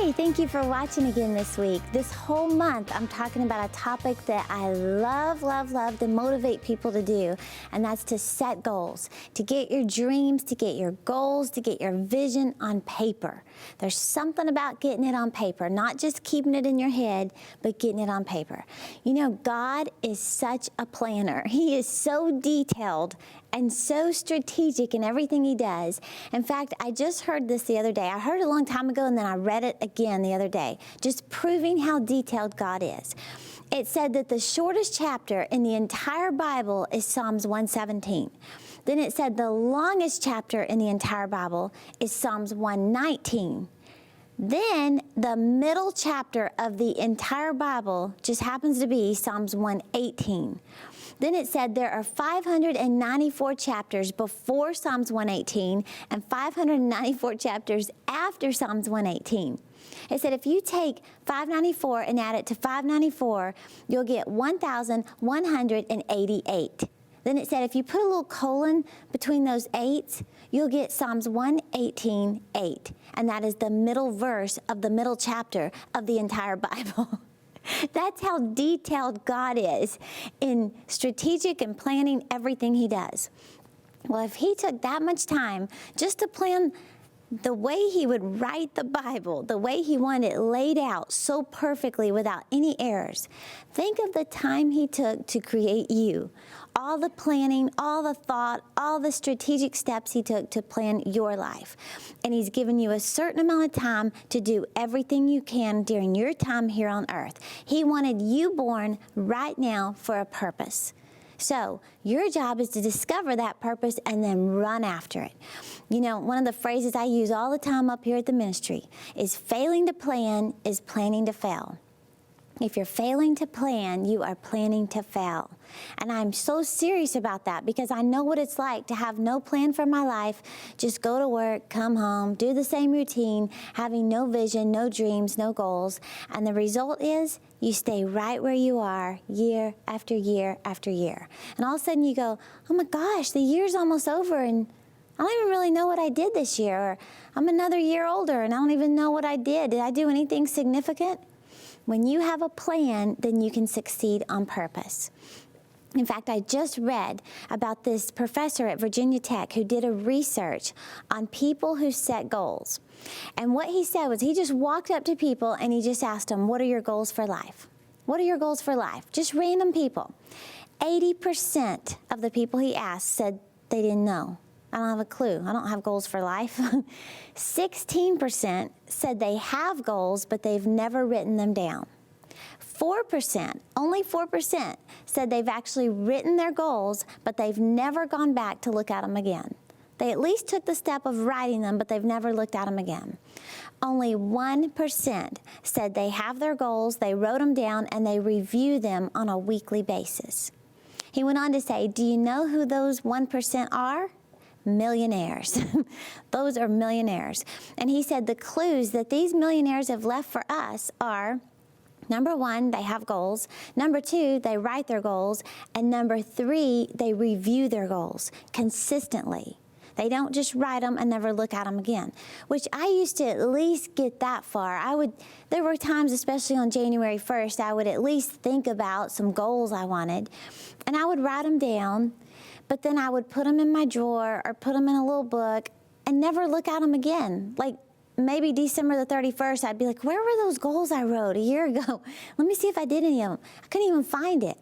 Hey, thank you for watching again this week. This whole month, I'm talking about a topic that I love to motivate people to do, and that's to set goals, to get your dreams, to get your goals, to get your vision on paper. There's something about getting it on paper, not just keeping it in your head, but getting it on paper. You know, God is such a planner. He is so detailed and so strategic in everything he does. In fact, I just heard this the other day. I heard it a long time ago, and then I read it again the other day, just proving how detailed God is. It said that the shortest chapter in the entire Bible is Psalms 117. Then it said the longest chapter in the entire Bible is Psalms 119. Then the middle chapter of the entire Bible just happens to be Psalms 118. Then it said there are 594 chapters before Psalms 118 and 594 chapters after Psalms 118. It said if you take 594 and add it to 594, you'll get 1,188. Then it said if you put a little colon between those eights, you'll get Psalms 118:8. And that is the middle verse of the middle chapter of the entire Bible. That's how detailed God is in strategic and planning everything he does. Well, if he took that much time just to plan the way he would write the Bible, the way he wanted it laid out so perfectly without any errors, think of the time he took to create you. All the planning, all the thought, all the strategic steps he took to plan your life. And he's given you a certain amount of time to do everything you can during your time here on earth. He wanted you born right now for a purpose. So your job is to discover that purpose and then run after it. You know, one of the phrases I use all the time up here at the ministry is failing to plan is planning to fail. If you're failing to plan, you are planning to fail. And I'm so serious about that because I know what it's like to have no plan for my life, just go to work, come home, do the same routine, having no vision, no dreams, no goals. And the result is you stay right where you are year after year after year. And all of a sudden you go, oh my gosh, the year's almost over and I don't even really know what I did this year. Or I'm another year older and I don't even know what I did. Did I do anything significant? When you have a plan, then you can succeed on purpose. In fact, I just read about this professor at Virginia Tech who did a research on people who set goals. And what he said was he just walked up to people and he just asked them, what are your goals for life? What are your goals for life? Just random people. 80% of the people he asked said they didn't know. I don't have a clue. I don't have goals for life. 16% said they have goals, but they've never written them down. 4%, only 4%, said they've actually written their goals, but they've never gone back to look at them again. They at least took the step of writing them, but they've never looked at them again. Only 1% said they have their goals, they wrote them down, and they review them on a weekly basis. He went on to say, do you know who those 1% are? Millionaires. Those are millionaires. And he said the clues that these millionaires have left for us are, number one, they have goals. Number two, they write their goals. And number three, they review their goals consistently. They don't just write them and never look at them again, which I used to at least get that far. There were times, especially on January 1st, I would at least think about some goals I wanted, and I would write them down, but then I would put them in my drawer or put them in a little book and never look at them again. Like maybe December the 31st, I'd be like, where were those goals I wrote a year ago? Let me see if I did any of them. I couldn't even find it.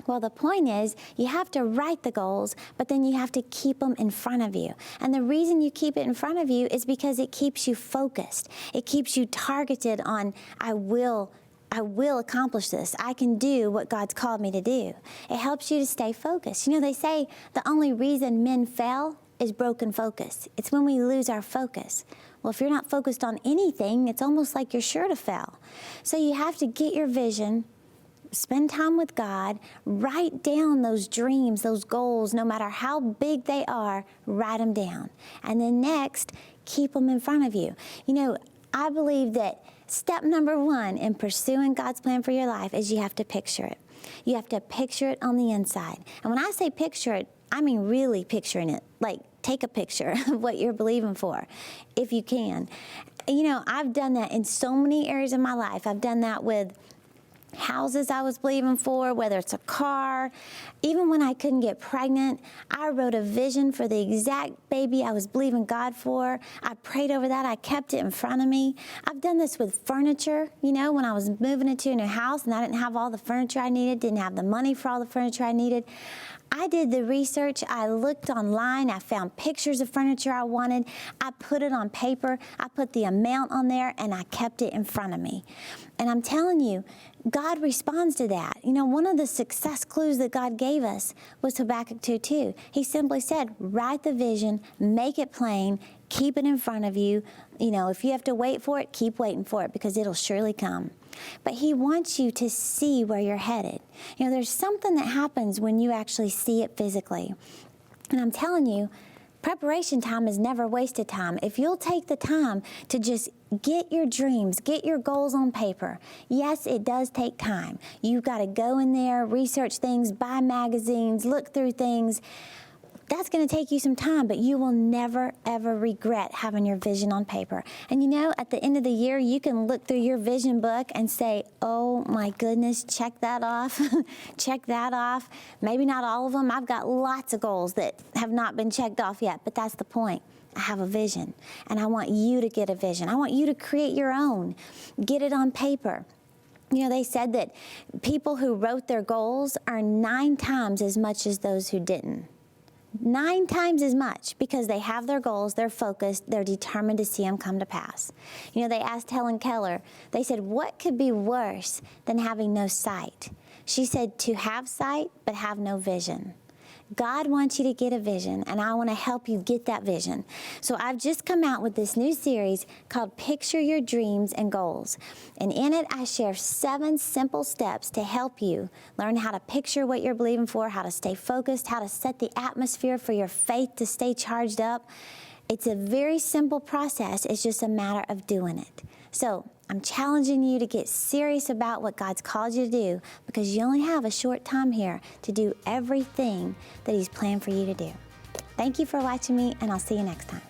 Well, the point is you have to write the goals, but then you have to keep them in front of you. And the reason you keep it in front of you is because it keeps you focused. It keeps you targeted on, I will accomplish this. I can do what God's called me to do. It helps you to stay focused. You know, they say the only reason men fail is broken focus. It's when we lose our focus. Well, if you're not focused on anything, it's almost like you're sure to fail. So you have to get your vision, spend time with God, write down those dreams, those goals, no matter how big they are, write them down. And then next, keep them in front of you. You know, I believe that step number one in pursuing God's plan for your life is you have to picture it. You have to picture it on the inside. And when I say picture it, I mean really picturing it. Like, take a picture of what you're believing for, if you can. You know, I've done that in so many areas of my life. I've done that with houses I was believing for, whether it's a car. Even when I couldn't get pregnant, I wrote a vision for the exact baby I was believing God for. I prayed over that. I kept it in front of me. I've done this with furniture, you know, when I was moving into a new house and I didn't have all the furniture I needed, didn't have the money for all the furniture I needed. I did the research. I looked online. I found pictures of furniture I wanted. I put it on paper. I put the amount on there, and I kept it in front of me. And I'm telling you, God responds to that. You know, one of the success clues that God gave us was Habakkuk 2:2. He simply said, write the vision, make it plain, keep it in front of you. You know, if you have to wait for it, keep waiting for it because it'll surely come. But he wants you to see where you're headed. You know, there's something that happens when you actually see it physically. And I'm telling you, preparation time is never wasted time. If you'll take the time to just get your dreams, get your goals on paper. Yes, it does take time. You've got to go in there, research things, buy magazines, look through things. That's going to take you some time, but you will never, ever regret having your vision on paper. And you know, at the end of the year, you can look through your vision book and say, oh my goodness, check that off, check that off. Maybe not all of them. I've got lots of goals that have not been checked off yet, but that's the point. I have a vision, and I want you to get a vision. I want you to create your own. Get it on paper. You know, they said that people who wrote their goals earn 9 times as much as those who didn't. 9 times as much because they have their goals, they're focused, they're determined to see them come to pass. You know, they asked Helen Keller, they said, what could be worse than having no sight? She said, to have sight but have no vision. God wants you to get a vision, and I want to help you get that vision. So I've just come out with this new series called Picture Your Dreams and Goals. And in it, I share 7 simple steps to help you learn how to picture what you're believing for, how to stay focused, how to set the atmosphere for your faith to stay charged up. It's a very simple process. It's just a matter of doing it. So I'm challenging you to get serious about what God's called you to do because you only have a short time here to do everything that He's planned for you to do. Thank you for watching me, and I'll see you next time.